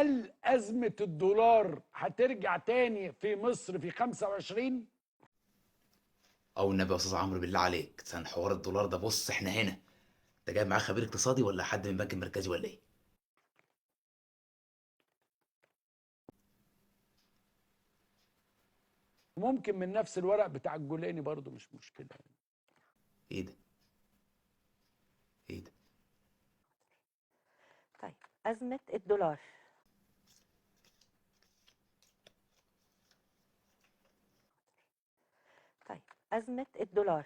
هل أزمة الدولار هترجع تاني في مصر في 25؟ او النبي يا استاذ عمرو بالله عليك، عشان حوار الدولار ده، بص احنا هنا. انت جايب معاك خبير اقتصادي ولا حد من البنك المركزي ولا ايه؟ ممكن من نفس الورق بتاع الجولاني برضو، مش مشكلة. ايه ده؟ ايه ده؟ طيب، أزمة الدولار. طيب، أزمة الدولار.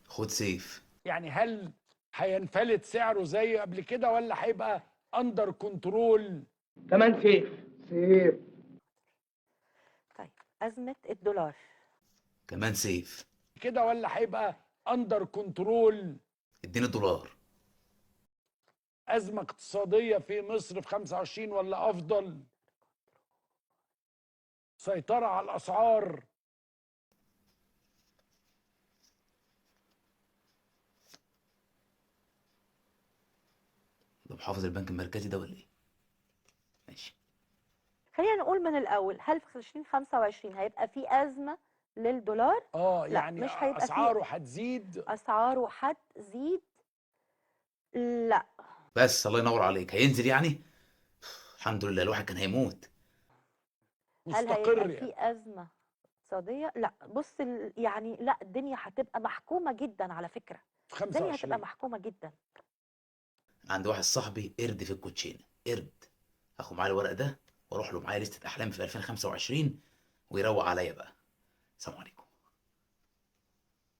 خد سيف. يعني هل هينفلت سعره زي قبل كده ولا هيبقى اندر كنترول؟ كمان سيف. سيف. طيب، أزمة الدولار. كمان سيف. كده ولا هيبقى اندر كنترول؟ اديني الدولار. أزمة اقتصادية في مصر في 25 ولا أفضل؟ سيطرة على الأسعار؟ ده محافظ البنك المركزي ده ولا ايه؟ ماشي. خلينا نقول من الأول، هل في 2025 هيبقى في أزمة للدولار؟ لا، يعني مش هيبقى في. أسعاره هتزيد؟ أسعاره هتزيد؟ لا. بس الله ينور عليك، هينزل يعني. الحمد لله، الواحد كان هيموت. هل هيبقى مستقر يعني؟ في أزمة اقتصادية؟ لا، بص يعني لا، الدنيا هتبقى محكومة جدا على فكرة. في الدنيا هتبقى 25؟ محكومة جدا. عند واحد صاحبي قرد في الكوتشينه، قرد. هاخد معاه الورق ده واروح له معايا لستة احلام في 2025 ويروق عليا بقى. سلام عليكم.